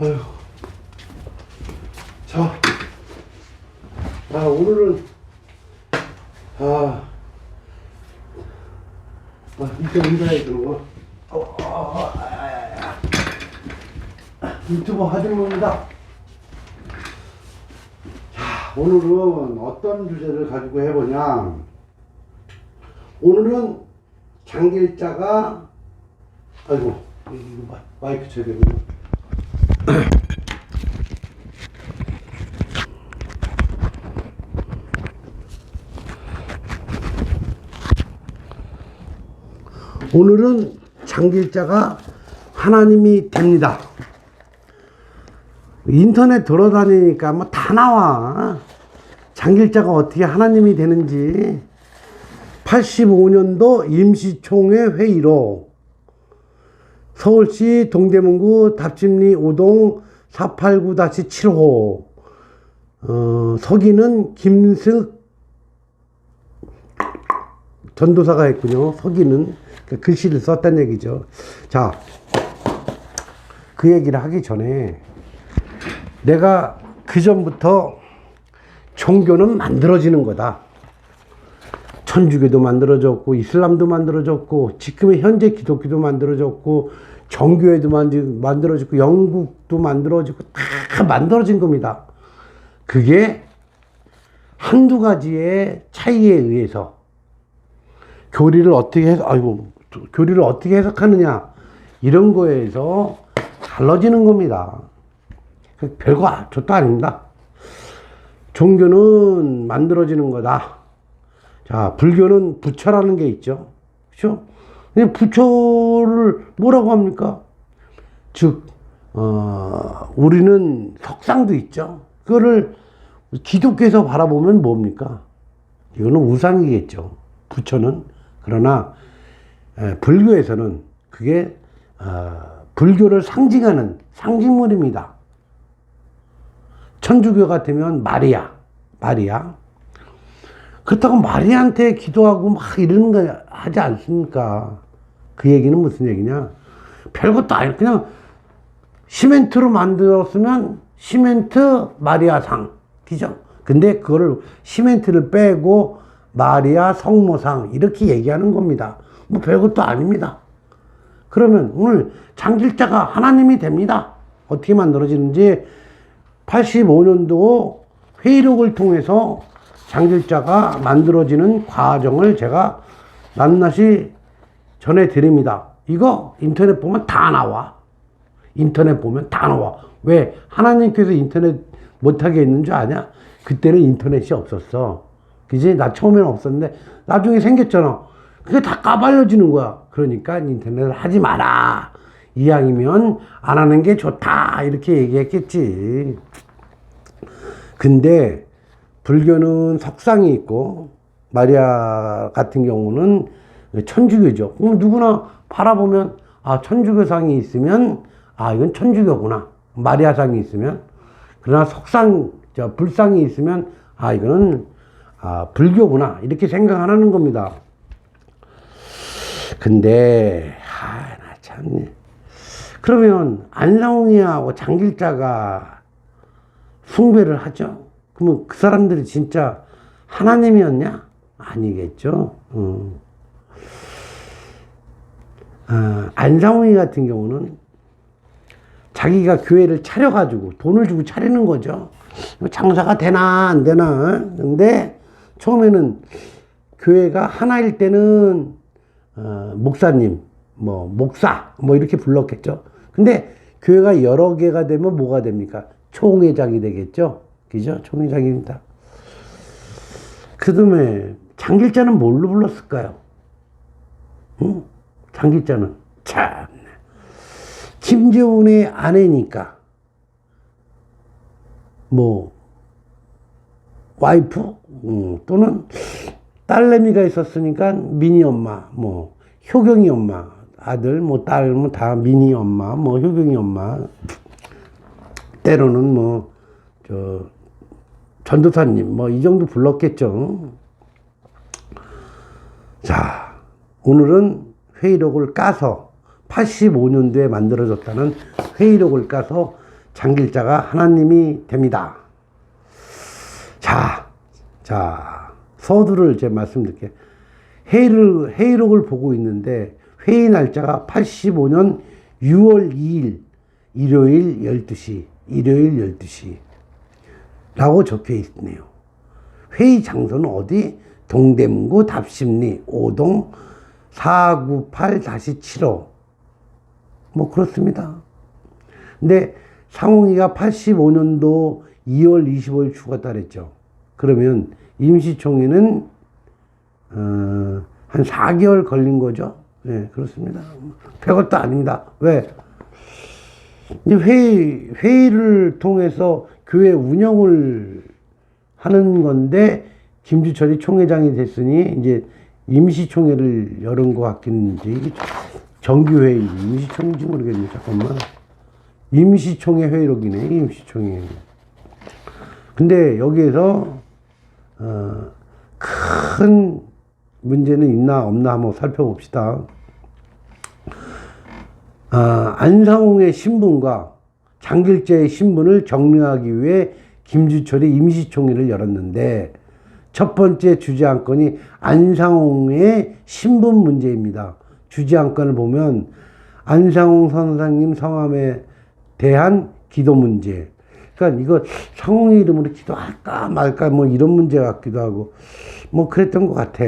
아휴. 자, 오늘은, 이렇게 인사해 주는 유튜버 하준모입니다. 자, 오늘은 어떤 주제를 가지고 해보냐. 오늘은 장길자가, 아이고, 이거 마이크 쳐야 되거든요. 오늘은 장길자가 하나님이 됩니다. 인터넷 돌아다니니까 뭐 다 나와. 장길자가 어떻게 하나님이 되는지. 85년도 임시총회 회의로 서울시 동대문구 답심리 5동 489-7호 서기는 김슥 전도사가 했군요. 서기는 글씨를 썼단 얘기죠. 자, 그 얘기를 하기 전에 내가 그 전부터 종교는 만들어지는 거다. 천주교도 만들어졌고 이슬람도 만들어졌고 지금의 현재 기독교도 만들어졌고 정교회도 만들어졌고 영국도 만들어지고 다 만들어진 겁니다. 그게 한두 가지의 차이에 의해서 교리를 어떻게 해석하느냐 이런 거에서 달라지는 겁니다. 별거 저도 아닙니다. 종교는 만들어지는 거다. 자, 불교는 부처라는 게 있죠. 그렇죠? 근데 부처를 뭐라고 합니까? 즉, 우리는 석상도 있죠. 그거를 기독교에서 바라보면 뭡니까? 이거는 우상이겠죠. 부처는. 그러나, 불교에서는 그게, 불교를 상징하는 상징물입니다. 천주교 같으면 마리아. 그렇다고 마리아한테 기도하고 막 이러는 거 하지 않습니까? 그 얘기는 무슨 얘기냐? 별것도 아니고 그냥 시멘트로 만들었으면 시멘트 마리아상. 그죠? 근데 그거를 시멘트를 빼고 마리아 성모상 이렇게 얘기하는 겁니다. 뭐 별것도 아닙니다. 그러면 오늘 장길자가 하나님이 됩니다. 어떻게 만들어지는지 85년도 회의록을 통해서 장길자가 만들어지는 과정을 제가 낱낱이 전해드립니다. 이거 인터넷 보면 다 나와. 왜? 하나님께서 인터넷 못하게 했는 줄 아냐? 그때는 인터넷이 없었어. 그지? 나 처음에는 없었는데 나중에 생겼잖아. 그게 다 까발려지는 거야. 그러니까 인터넷을 하지 마라. 이왕이면 안 하는 게 좋다. 이렇게 얘기했겠지. 근데 불교는 석상이 있고 마리아 같은 경우는 천주교죠. 그럼 누구나 바라보면 천주교상이 있으면 이건 천주교구나. 마리아상이 있으면. 그러나 불상이 있으면 이거는 불교구나. 이렇게 생각하는 겁니다. 근데 나 참. 그러면 안상홍이하고 장길자가 숭배를 하죠. 그러면 그 사람들이 진짜 하나님이었냐? 아니겠죠. 안상홍이 같은 경우는 자기가 교회를 차려가지고 돈을 주고 차리는 거죠. 장사가 되나 안 되나. 근데 처음에는 교회가 하나일 때는 목사님, 목사 이렇게 불렀겠죠. 근데 교회가 여러 개가 되면 뭐가 됩니까? 총회장이 되겠죠. 그죠? 총회장입니다. 그 다음에 장길자는 뭘로 불렀을까요? 응? 장길자는 참 김재훈의 아내니까 와이프 또는 딸내미가 있었으니까 미니 엄마 효경이 엄마 아들 딸 다 미니 엄마 효경이 엄마 때로는 전도사님 이 정도 불렀겠죠. 자, 오늘은 회의록을 까서 85년도에 만들어졌다는 회의록을 까서 장길자가 하나님이 됩니다. 자, 서두를 제가 말씀드릴게요. 회의록을 보고 있는데 회의 날짜가 85년 6월 2일 일요일 12시 라고 적혀 있네요. 회의 장소는 어디? 동대문구 답심리 5동 498-75 뭐 그렇습니다. 근데 상홍이가 85년도 2월 25일 죽었다 그랬죠. 그러면 임시총회는 한 4개월 걸린 거죠. 네, 그렇습니다. 별것도 아닙니다. 왜? 이제 회의를 통해서 교회 운영을 하는 건데, 김주철이 총회장이 됐으니, 이제 임시총회를 열은 것 같긴지, 이게 정규회의인지, 임시총회인지 모르겠네. 잠깐만. 임시총회 회의록이네, 임시총회. 근데 여기에서, 큰 문제는 있나 없나 한번 살펴봅시다. 안상홍의 신분과 장길자의 신분을 정리하기 위해 김주철이 임시총회를 열었는데, 첫 번째 주제안건이 안상홍의 신분 문제입니다. 주제안건을 보면 안상홍 선생님 성함에 대한 기도 문제. 그러니까 이거 상홍의 이름으로 기도할까 말까 뭐 이런 문제 같기도 하고 뭐 그랬던 것 같아.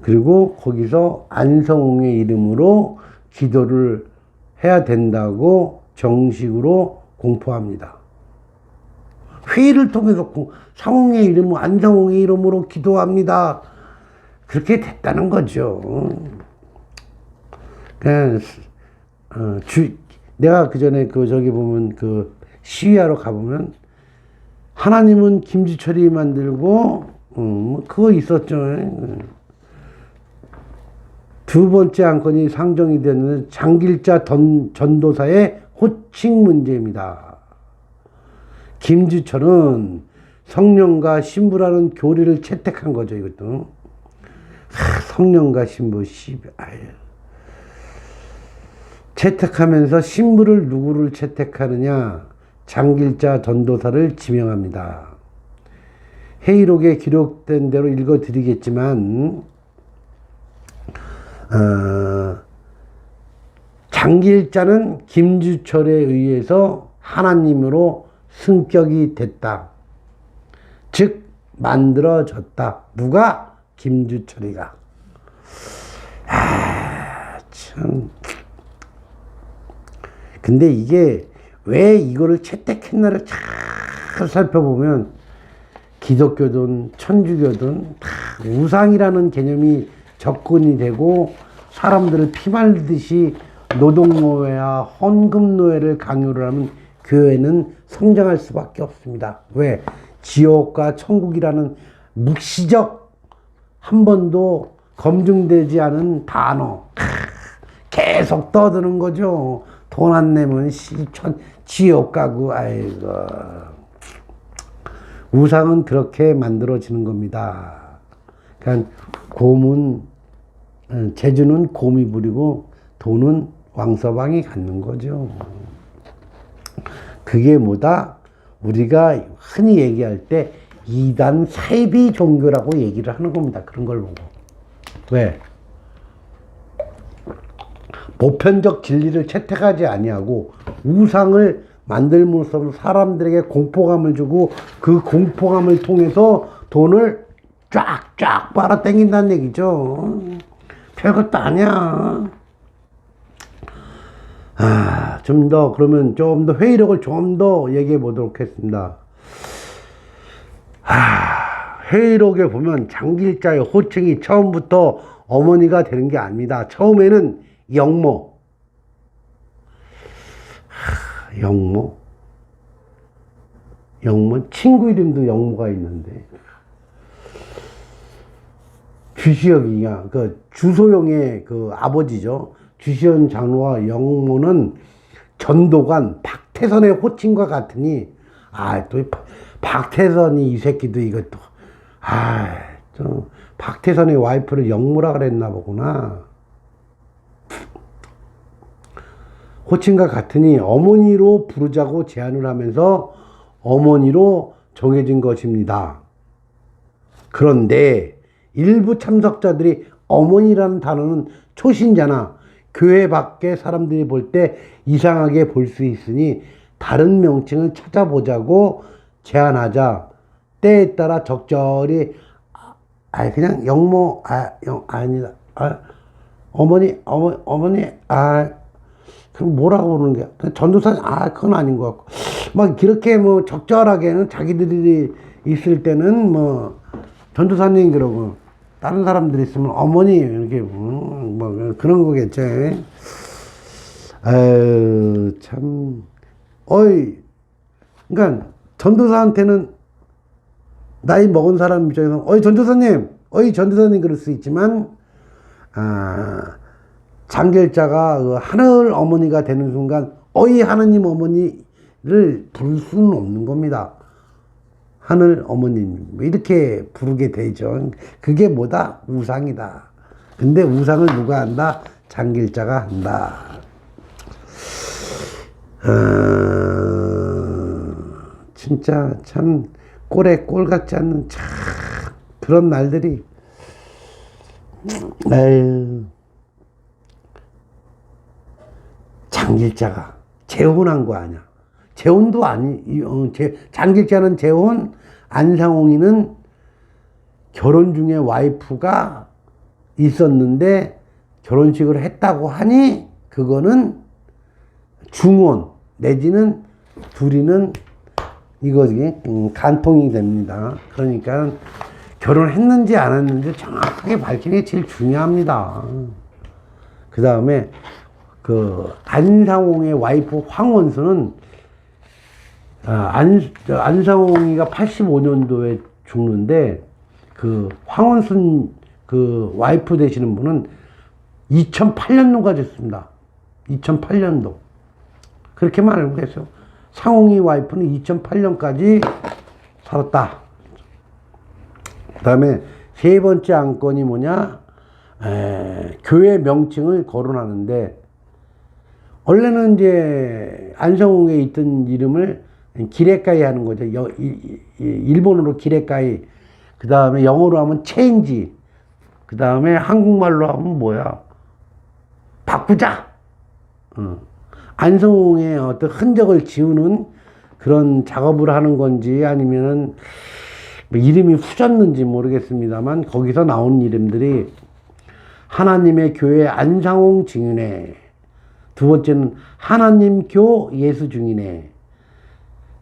그리고 거기서 안성홍의 이름으로 기도를 해야 된다고 정식으로 공포합니다. 회의를 통해서 상홍의 이름으로, 안상홍의 이름으로 기도합니다. 그렇게 됐다는 거죠. 그냥, 내가 그 전에 저기 보면 시위하러 가보면 하나님은 김주철이 만들고, 그거 있었죠. 두 번째 안건이 상정이 되는 장길자 전도사의 호칭 문제입니다. 김주철은 성령과 신부라는 교리를 채택한 거죠, 이것도. 성령과 신부, 채택하면서 신부를 누구를 채택하느냐? 장길자 전도사를 지명합니다. 회의록에 기록된 대로 읽어드리겠지만, 장길자는 김주철에 의해서 하나님으로 승격이 됐다. 즉 만들어졌다. 누가? 김주철이가. 참. 근데 이게 왜 이거를 채택했나를 잘 살펴보면 기독교든 천주교든 다 우상이라는 개념이 접근이 되고 사람들을 피말듯이 노동노예와 헌금노예를 강요를 하면 교회는 성장할 수밖에 없습니다. 왜? 지옥과 천국이라는 묵시적 한 번도 검증되지 않은 단어 계속 떠드는 거죠. 돈 안 내면 지옥 가고. 아이고, 우상은 그렇게 만들어지는 겁니다. 그러니까 재주는 곰이 부리고 돈은 왕서방이 갖는 거죠. 그게 뭐다? 우리가 흔히 얘기할 때 이단 사이비 종교라고 얘기를 하는 겁니다. 그런 걸 보고. 왜? 보편적 진리를 채택하지 아니하고 우상을 만들면서 사람들에게 공포감을 주고 그 공포감을 통해서 돈을 쫙쫙 빨아당긴다는 얘기죠. 별것도 아니야. 그러면 좀 더 회의록을 좀 더 얘기해 보도록 하겠습니다. 회의록에 보면 장길자의 호칭이 처음부터 어머니가 되는 게 아닙니다. 처음에는 영모. 친구 이름도 영모가 있는데. 주시혁이냐, 주소영의 아버지죠. 주시현 장로와 영모는 전도관 박태선의 호칭과 같으니, 또 박태선이 이 새끼도 이것도, 박태선의 와이프를 영모라 그랬나 보구나. 호칭과 같으니 어머니로 부르자고 제안을 하면서 어머니로 정해진 것입니다. 그런데 일부 참석자들이 어머니라는 단어는 초신자나 교회 밖의 사람들이 볼 때 이상하게 볼 수 있으니 다른 명칭을 찾아보자고 제안하자 때에 따라 적절히 그냥 영모 아니다 어머니 그럼 뭐라고 부르는 거야? 전도사님 그건 아닌 것 같고 막 이렇게 뭐 적절하게는 자기들이 있을 때는 뭐 전도사님 그러고 다른 사람들이 있으면 어머니 이렇게 뭐 그런 거겠지. 아유 참 그러니까 전도사한테는 나이 먹은 사람 입장에서 전도사님 그럴 수 있지만 장결자가 그 하늘 어머니가 되는 순간 하나님 어머니를 부를 수는 없는 겁니다. 하늘 어머님 이렇게 부르게 되죠. 그게 뭐다? 우상이다. 근데 우상을 누가 한다? 장길자가 한다. 진짜 참 꼴에 꼴 같지 않는 참 그런 날들이 장길자가 재혼한 거 아니야. 재혼도 장길자는 재혼, 안상홍이는 결혼 중에 와이프가 있었는데 결혼식을 했다고 하니 그거는 중혼 내지는 둘이는 이거지 간통이 됩니다. 그러니까 결혼했는지 안 했는지 정확하게 밝히는 게 제일 중요합니다. 그 다음에 그 안상홍의 와이프 황원수는 안상홍이가 85년도에 죽는데 그 황원순 그 와이프 되시는 분은 2008년도가 됐습니다. 2008년도 그렇게 말을 했어요. 상홍이 와이프는 2008년까지 살았다. 그 다음에 세 번째 안건이 뭐냐? 교회 명칭을 거론하는데 원래는 이제 안성홍에 있던 이름을 기레까이 하는 거죠. 일본어로 기레까이. 그 다음에 영어로 하면 체인지. 그 다음에 한국말로 하면 뭐야? 바꾸자. 안성홍의 어떤 흔적을 지우는 그런 작업을 하는 건지 아니면은 뭐 이름이 후졌는지 모르겠습니다만 거기서 나온 이름들이 하나님의 교회 안상홍 증인회, 두 번째는 하나님교 예수 증인회,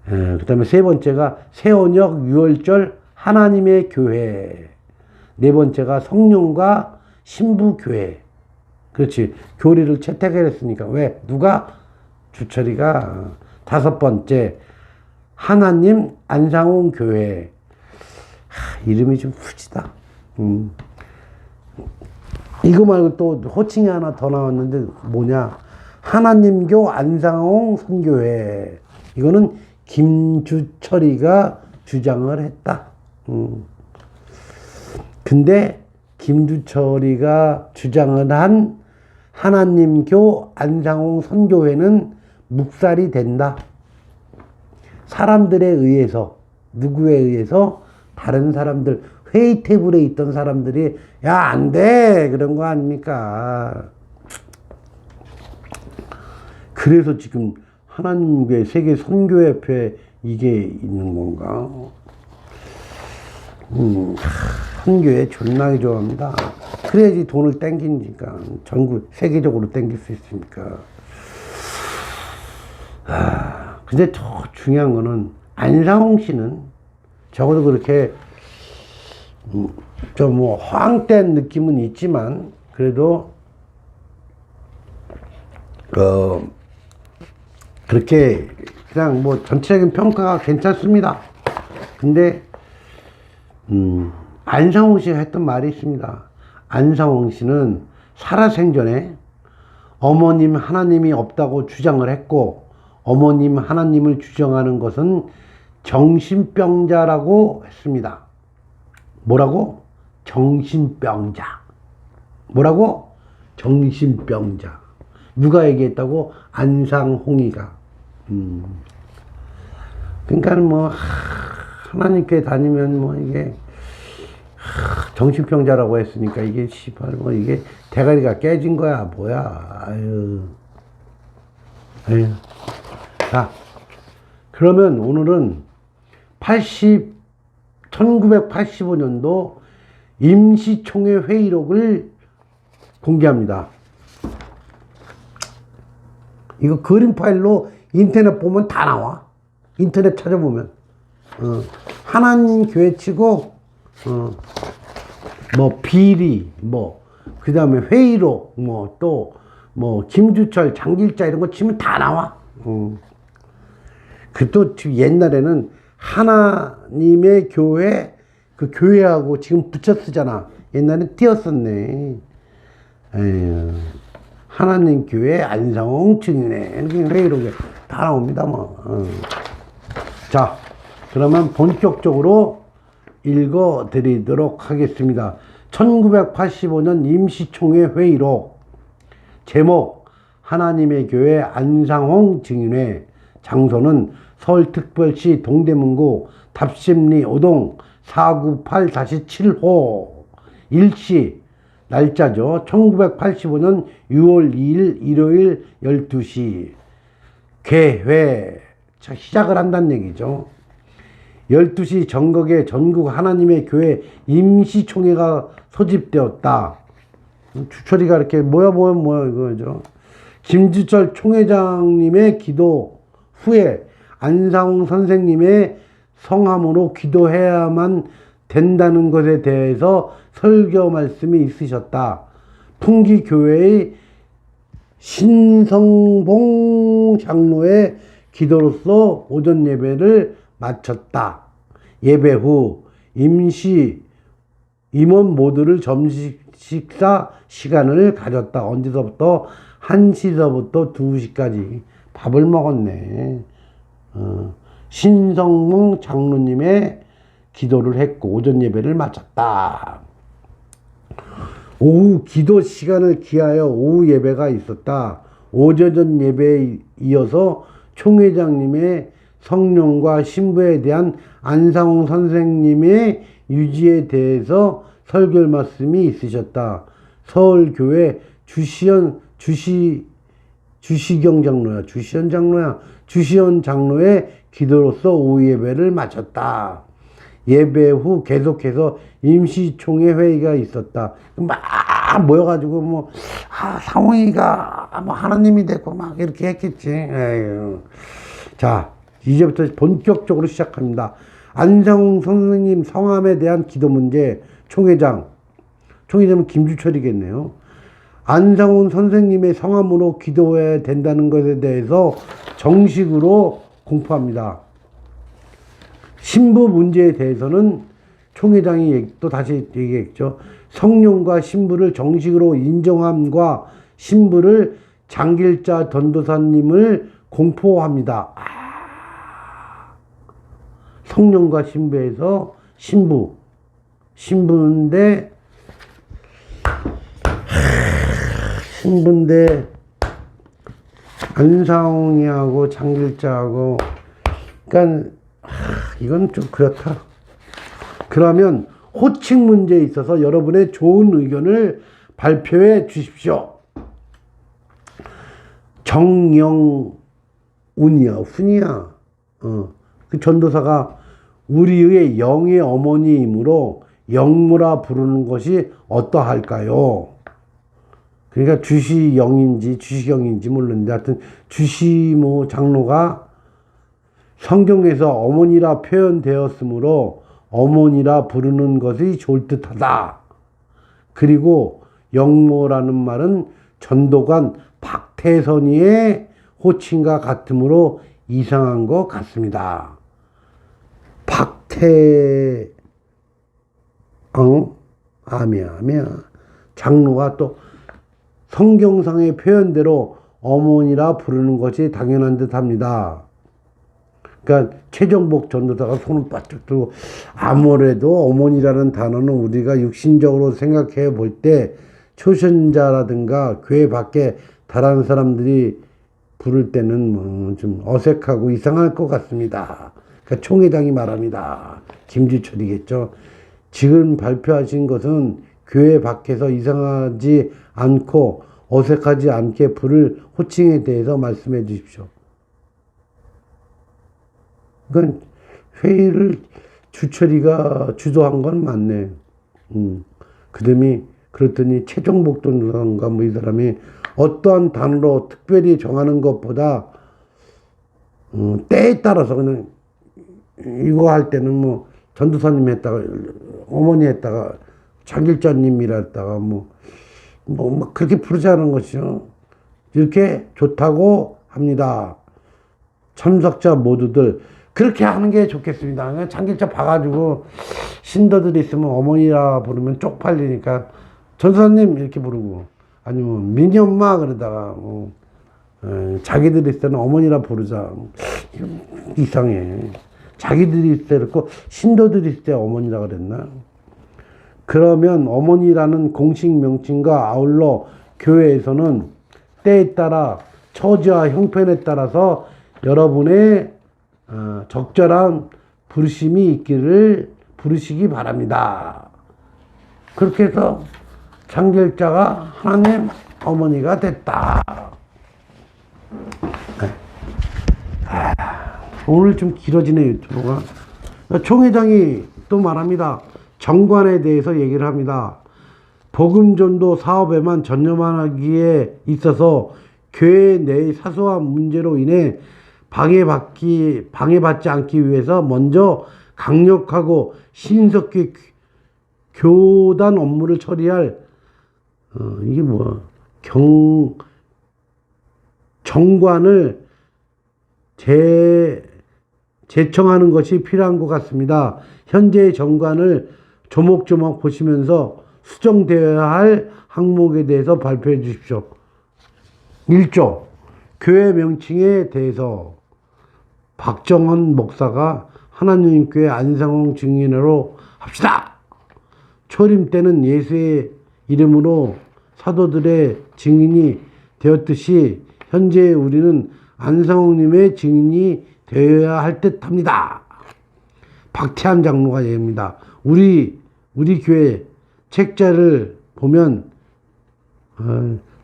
그 다음에 세 번째가 세원역 유월절 하나님의 교회, 네 번째가 성령과 신부교회. 그렇지. 교리를 채택을 했으니까. 왜? 누가? 주철이가. 다섯 번째 하나님 안상홍 교회. 이름이 좀 후지다. 이거 말고 또 호칭이 하나 더 나왔는데 뭐냐? 하나님교 안상홍 선교회. 이거는 김주철이가 주장을 했다. 근데 김주철이가 주장을 한 하나님교 안상홍 선교회는 묵살이 된다. 사람들에 의해서, 누구에 의해서? 다른 사람들, 회의 테이블에 있던 사람들이 야, 안 돼! 그런 거 아닙니까? 그래서 지금 하나님교회 세계 선교협회 이게 있는 건가? 선교회 존나게 좋아합니다. 그래야지 돈을 땡기니까. 전국, 세계적으로 땡길 수 있으니까. 근데 더 중요한 거는 안상홍 씨는 적어도 그렇게 좀 뭐 허황된 느낌은 있지만 그래도 그렇게 그냥 뭐 전체적인 평가가 괜찮습니다. 근데 안상홍 씨가 했던 말이 있습니다. 안상홍 씨는 살아생전에 어머님 하나님이 없다고 주장을 했고 어머님 하나님을 주장하는 것은 정신병자라고 했습니다. 뭐라고? 정신병자. 뭐라고? 정신병자. 누가 얘기했다고? 안상홍이가. 그러니까 뭐 하나님께 다니면 뭐 이게 정신병자라고 했으니까 이게 시발 뭐 이게 대가리가 깨진 거야 뭐야. 아유. 자, 그러면 오늘은 1985년도 임시총회 회의록을 공개합니다. 이거 그림 파일로 인터넷 보면 다 나와. 인터넷 찾아보면. 하나님 교회 치고, 뭐, 비리, 뭐, 그 다음에 회의록, 뭐, 또, 뭐, 김주철, 장길자 이런 거 치면 다 나와. 그 또 옛날에는 하나님의 교회, 그 교회하고 지금 붙여 쓰잖아. 옛날엔 띄었었네. 에휴. 하나님 교회 안상홍 증인회 회의록에 다 나옵니다, 뭐. 자, 그러면 본격적으로 읽어 드리도록 하겠습니다. 1985년 임시총회 회의록. 제목, 하나님의 교회 안상홍 증인회. 장소는 서울특별시 동대문구 답심리 5동 498-7호. 일시, 날짜죠. 1985년 6월 2일 일요일 12시. 개회. 시작을 한다는 얘기죠. 12시 정각에 전국 하나님의 교회 임시총회가 소집되었다. 주철이가 이렇게 뭐야 이거죠. 김주철 총회장님의 기도 후에 안상홍 선생님의 성함으로 기도해야만 된다는 것에 대해서 설교 말씀이 있으셨다. 풍기교회의 신성봉 장로의 기도로서 오전 예배를 마쳤다. 예배 후 임시 임원 모두를 점심 식사 시간을 가졌다. 언제서부터? 1시서부터 2시까지 밥을 먹었네. 신성봉 장로님의 기도를 했고 오전 예배를 마쳤다. 오후 기도 시간을 기하여 오후 예배가 있었다. 오전 예배에 이어서 총회장님의 성령과 신부에 대한 안상홍 선생님의 유지에 대해서 설교 말씀이 있으셨다. 서울교회 주시현 장로의 기도로서 오후 예배를 마쳤다. 예배 후 계속해서 임시총회 회의가 있었다. 막 모여가지고 뭐 상홍이가 뭐 하나님이 됐고 막 이렇게 했겠지. 에휴. 자, 이제부터 본격적으로 시작합니다. 안상홍 선생님 성함에 대한 기도 문제. 총회장은 김주철이겠네요. 안상홍 선생님의 성함으로 기도해야 된다는 것에 대해서 정식으로 공포합니다. 신부 문제에 대해서는 총회장이 또 다시 얘기했죠. 성령과 신부를 정식으로 인정함과 신부를 장길자 전도사님을 공포합니다. 성령과 신부에서 신부인데 안상홍이하고 장길자하고 그러니까 이건 좀 그렇다. 그러면 호칭 문제에 있어서 여러분의 좋은 의견을 발표해 주십시오. 정영훈이야, 훈이야. 그 전도사가 우리의 영의 어머니이므로 영무라 부르는 것이 어떠할까요? 그러니까 주시경인지 모르는데 하여튼 주시모 장로가 성경에서 어머니라 표현되었으므로 어머니라 부르는 것이 좋을 듯하다. 그리고 영모라는 말은 전도관 박태선이의 호칭과 같으므로 이상한 것 같습니다. 아미야. 장로가 또 성경상의 표현대로 어머니라 부르는 것이 당연한 듯 합니다. 그러니까 최정복 전도사가 손을 바짝 들고 아무래도 어머니라는 단어는 우리가 육신적으로 생각해 볼 때 초신자라든가 교회 밖에 다른 사람들이 부를 때는 좀 어색하고 이상할 것 같습니다. 그러니까 총회장이 말합니다. 김주철이겠죠. 지금 발표하신 것은 교회 밖에서 이상하지 않고 어색하지 않게 부를 호칭에 대해서 말씀해 주십시오. 그건 회의를 주철이가 주도한 건 맞네. 그랬더니 최종복도인가 뭐 이 사람이 어떠한 단어로 특별히 정하는 것보다 때에 따라서 그냥 이거 할 때는 뭐 전도사님 했다가 어머니 했다가 장길자님이라 했다가 뭐 그렇게 부르자는 것이죠. 이렇게 좋다고 합니다. 참석자 모두들 그렇게 하는 게 좋겠습니다. 그냥 장길자 봐가지고 신도들이 있으면 어머니라 부르면 쪽팔리니까 전도사님 이렇게 부르고 아니면 민희 엄마 그러다가 자기들이 있을 때는 어머니라 부르자. 이상해. 자기들이 있을 때 그렇고 신도들이 있을 때 어머니라 그랬나? 그러면 어머니라는 공식 명칭과 아울러 교회에서는 때에 따라 처지와 형편에 따라서 여러분의 적절한 부르심이 있기를 부르시기 바랍니다. 그렇게 해서 장길자가 하나님 어머니가 됐다. 오늘 좀 길어지네 유튜브가. 총회장이 또 말합니다. 정관에 대해서 얘기를 합니다. 복음전도 사업에만 전념하기에 있어서 교회 내의 사소한 문제로 인해 방해받지 않기 위해서 먼저 강력하고 신속히 교단 업무를 처리할 이게 뭐야 정관을 제청하는 것이 필요한 것 같습니다. 현재의 정관을 조목조목 보시면서 수정되어야 할 항목에 대해서 발표해 주십시오. 1조 교회 명칭에 대해서 박정헌 목사가 하나님교회 안상홍 증인으로 합시다. 초림 때는 예수의 이름으로 사도들의 증인이 되었듯이 현재 우리는 안상홍님의 증인이 되어야 할 듯합니다. 박태환 장로가 얘기합니다. 우리 교회 책자를 보면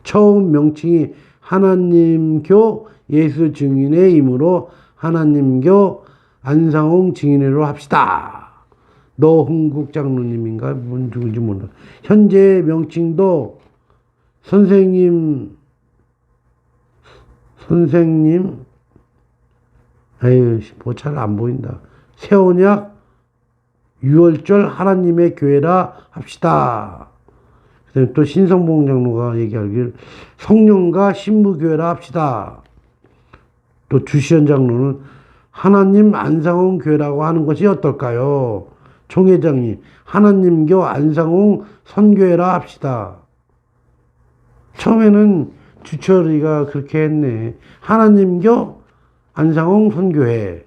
처음 명칭이 하나님교 예수 증인의 이므로 하나님교 안상홍 증인으로 합시다. 노흥국 장로님인가 뭔 누군지 몰라. 현재 명칭도 선생님 에휴 뭐 잘 안 보인다. 세원약 유월절 하나님의 교회라 합시다. 그다음에 또 신성봉 장로가 얘기하길 성령과 신부교회라 합시다. 또 주시현 장로는 하나님 안상홍 교회라고 하는 것이 어떨까요? 총회장님 하나님교 안상홍 선교회라 합시다. 처음에는 주철이가 그렇게 했네. 하나님교 안상홍 선교회.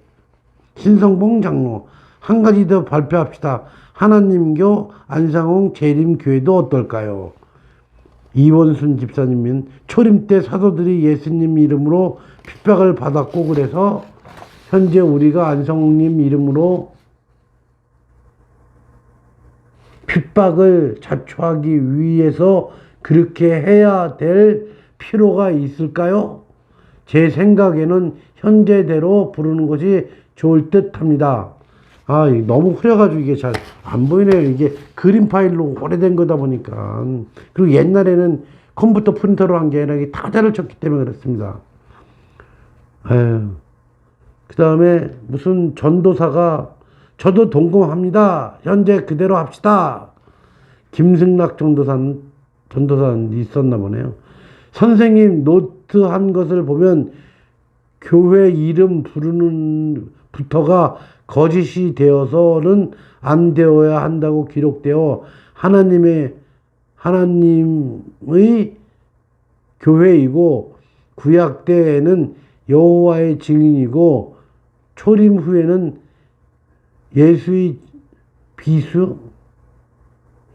신성봉 장로 한 가지 더 발표합시다. 하나님교 안상홍 재림교회도 어떨까요? 이원순 집사님은 초림 때 사도들이 예수님 이름으로 핍박을 받았고 그래서 현재 우리가 안상홍님 이름으로 핍박을 자초하기 위해서 그렇게 해야 될 필요가 있을까요? 제 생각에는 현재대로 부르는 것이 좋을 듯 합니다. 너무 흐려가지고 이게 잘 안 보이네요. 이게 그림 파일로 오래된 거다 보니까. 그리고 옛날에는 컴퓨터 프린터로 한 게 아니라 이게 타자를 쳤기 때문에 그렇습니다. 그 다음에 무슨 전도사가 저도 동감합니다. 현재 그대로 합시다. 김승락 전도사는 있었나 보네요. 선생님 노트 한 것을 보면 교회 이름 부르는 부터가 거짓이 되어서는 안 되어야 한다고 기록되어 하나님의 교회이고 구약 때에는 여호와의 증인이고 초림 후에는 예수의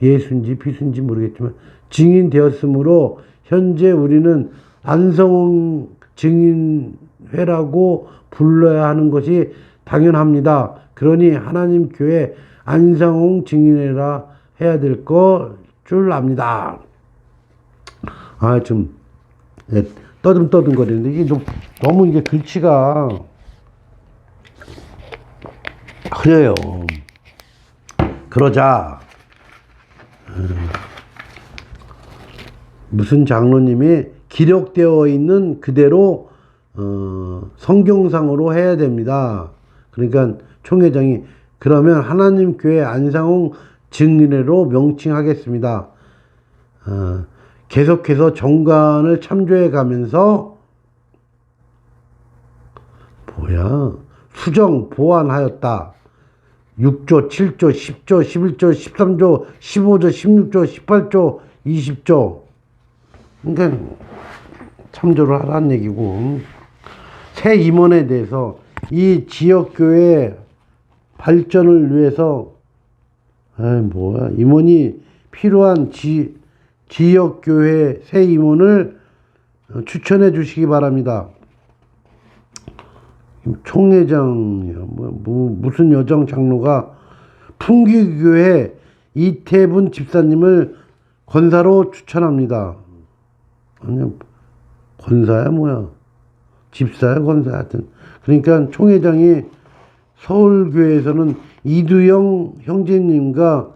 예수인지 비수인지 모르겠지만 증인되었으므로 현재 우리는 안성홍 증인회라고 불러야 하는 것이 당연합니다. 그러니 하나님 교회 안성홍 증인회라 해야 될 것 줄 압니다. 아, 좀 떠듬떠듬거리는데 이게 너무 이게 글씨가 흐려요. 그러자 무슨 장로님이 기록되어 있는 그대로 성경상으로 해야 됩니다. 그러니까 총회장이 그러면 하나님 교회 안상홍 증인회로 명칭하겠습니다. 계속해서 정관을 참조해 가면서 수정 보완하였다. 6조, 7조, 10조, 11조, 13조, 15조, 16조, 18조, 20조. 그러니까 참조를 하라는 얘기고, 새 임원에 대해서 이 지역교회 발전을 위해서 임원이 필요한 지역교회 새 임원을 추천해 주시기 바랍니다. 총회장이야 무슨 여정 장로가 풍기교회 이태분 집사님을 권사로 추천합니다. 아니 권사야 뭐야, 집사야 권사야 하여튼. 그러니까 총회장이 서울교회에서는 이두영 형제님과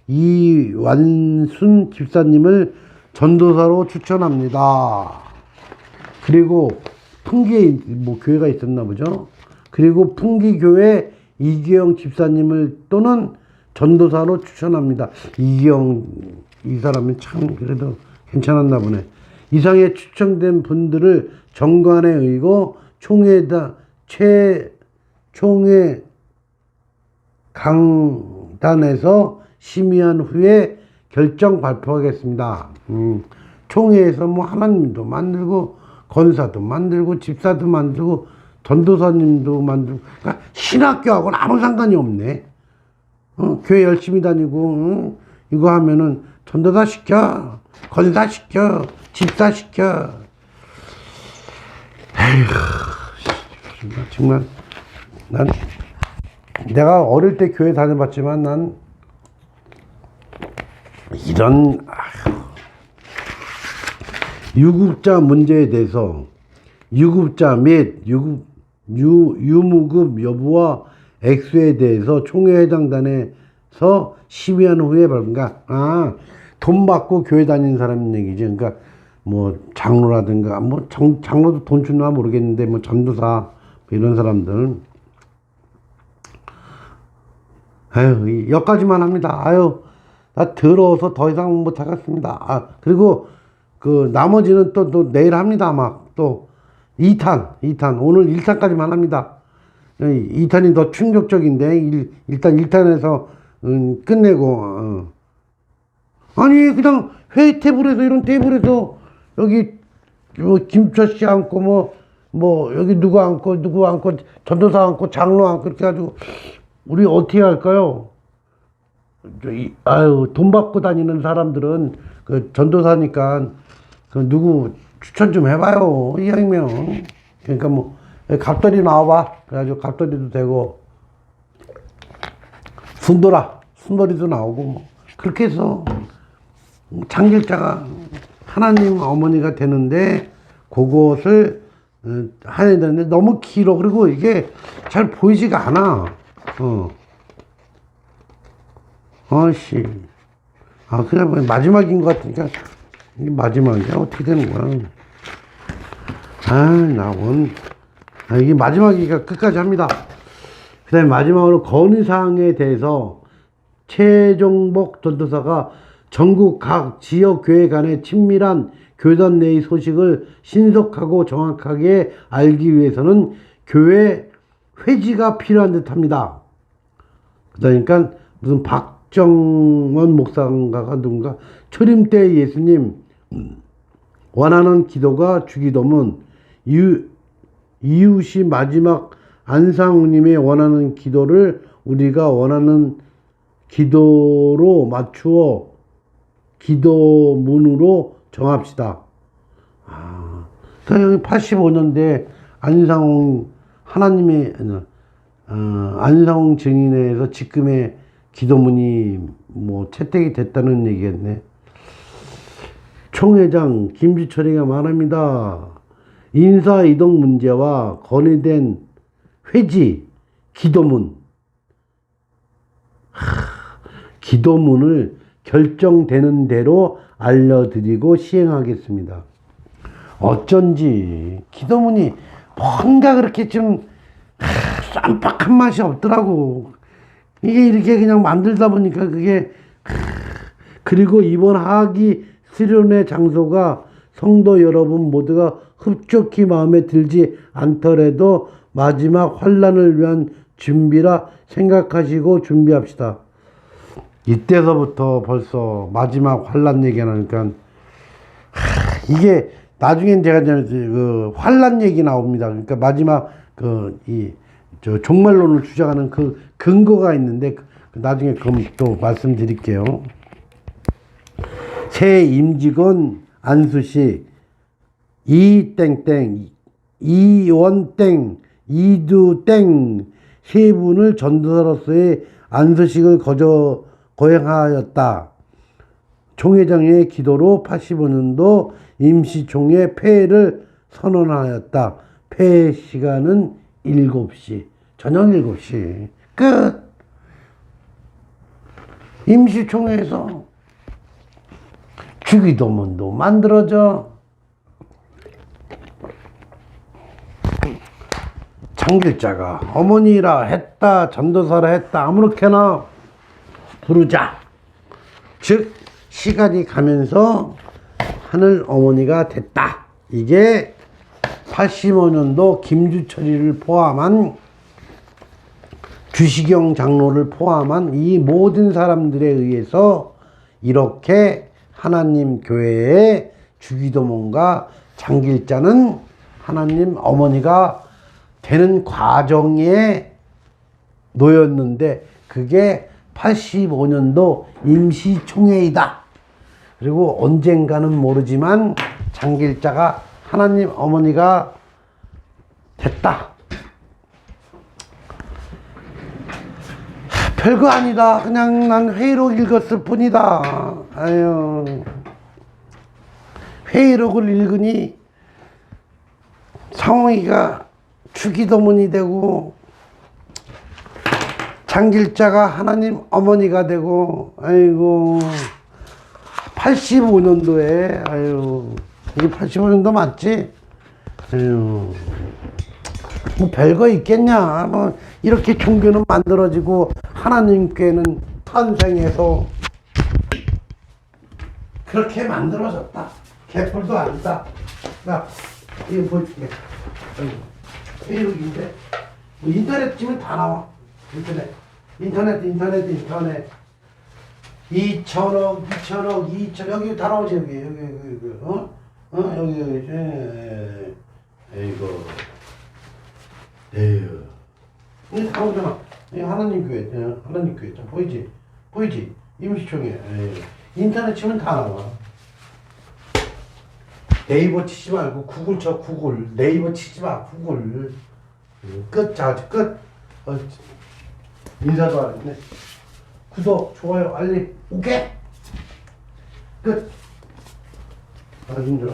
이완순 집사님을 전도사로 추천합니다. 그리고 풍기에 교회가 있었나 보죠. 그리고 풍기교회 이기영 집사님을 또는 전도사로 추천합니다. 이기영 이 사람이 참 그래도 괜찮았나 보네. 이상에 추천된 분들을 정관에 의고 총회 강단에서 심의한 후에 결정 발표하겠습니다. 총회에서 하나님도 만들고 권사도 만들고 집사도 만들고 전도사님도 만들고, 그러니까 신학교하고는 아무 상관이 없네. 교회 열심히 다니고 이거 하면은 전도사 시켜, 권사 시켜, 집사 시켜. 에휴, 정말 난 내가 어릴 때 교회 다녀봤지만 난 이런 유급자 문제에 대해서 유급자 및 유무급 여부와 액수에 대해서 총회 회장단에서 심의한 후에 그러니까 돈 받고 교회 다니는 사람 얘기지. 그러니까 장로라든가 장로도 돈 주나 모르겠는데 전도사 이런 사람들 여기까지만 합니다. 나 더러워서 더 이상 못 하겠습니다. 그리고 나머지는 또 내일 합니다. 아마 또 2탄 오늘 1탄까지만 합니다. 2탄이 더 충격적인데 일단 1탄에서 끝내고 아니 그냥 회의 테이블에서 이런 테이블에서 여기 김철 씨 앉고 여기 누구 앉고 전도사 앉고 장로 앉고 이렇게 해가지고 우리 어떻게 할까요? 돈 받고 다니는 사람들은 전도사니까 누구 추천 좀 해봐요. 이왕이면. 그러니까 갑돌이 나와봐. 그래가지고 갑돌이도 되고 순돌이도 나오고 그렇게 해서 장길자가 하나님 어머니가 되는데 그것을 해야 되는데 너무 길어. 그리고 이게 잘 보이지가 않아. 그냥 마지막인 것 같으니까 이게 마지막이야. 어떻게 되는 거야? 이게 마지막이니까 끝까지 합니다. 그 다음에 마지막으로 건의사항에 대해서 최종복 전도사가 전국 각 지역교회 간의 친밀한 교단 내의 소식을 신속하고 정확하게 알기 위해서는 교회 회지가 필요한 듯 합니다. 그러니까 무슨 박정원 목사인가가 누군가 초림 때 예수님 원하는 기도가 주기도문 이웃이 마지막 안상우님의 원하는 기도를 우리가 원하는 기도로 맞추어 기도문으로 정합시다. 그러니까 85년대 안상홍 하나님의 안상홍 증인회에서 지금의 기도문이 뭐 채택이 됐다는 얘기겠네. 총회장 김주철이가 말합니다. 인사 이동 문제와 건의된 회지 기도문 기도문을 결정되는 대로 알려드리고 시행하겠습니다. 어쩐지 기도문이 뭔가 그렇게 좀 쌈박한 맛이 없더라고. 이게 이렇게 그냥 만들다 보니까 그게 그리고 이번 하기 수련회 장소가 성도 여러분 모두가 흡족히 마음에 들지 않더라도 마지막 환란을 위한 준비라 생각하시고 준비합시다. 이때서부터 벌써 마지막 환란 얘기하니까 이게 나중엔 제가 그 환란 얘기 나옵니다. 그러니까 마지막 저 종말론을 주장하는 그 근거가 있는데 나중에 그럼 또 말씀드릴게요. 새 임직원 안수식 이땡땡 이원땡 이두땡 세 분을 전도사로서의 안수식을 거행하였다. 총회장의 기도로 85년도 임시총회 폐회를 선언하였다. 폐회 시간은 7시, 저녁 7시. 끝! 임시총회에서 주기도문도 만들어져. 장길자가 어머니라 했다, 전도사라 했다, 아무렇게나 부르자. 즉 시간이 가면서 하늘 어머니가 됐다. 이게 85년도 김주철이를 포함한 주시경 장로를 포함한 이 모든 사람들에 의해서 이렇게 하나님 교회의 주기도문과 장길자는 하나님 어머니가 되는 과정에 놓였는데 그게 85년도 임시총회이다. 그리고 언젠가는 모르지만 장길자가 하나님 어머니가 됐다. 별거 아니다. 그냥 난 회의록 읽었을 뿐이다. 아유, 회의록을 읽으니 상홍이가 주기도문이 되고 장길자가 하나님 어머니가 되고, 아이고, 85년도에, 아유, 이게 85년도 맞지? 아유, 뭐 별거 있겠냐? 뭐, 이렇게 종교는 만들어지고, 하나님께는 탄생해서, 그렇게 만들어졌다. 개뿔도 아니다. 나, 이거 보여줄게. 회의록인데, 뭐 인터넷 치면 다 나와. 인터넷 2천억 여기 다 나오지. 여기 이거 이게 다 나오잖아. 하나님 교회 자, 보이지 임시총회. 인터넷 치면 다 나와. 네이버 치지 말고 구글 쳐. 구글 네이버 치지 마. 구글 끝. 자, 끝. 인사도 안 했네. 구독, 좋아요, 알림, 오케이. 끝. 아, 힘들어.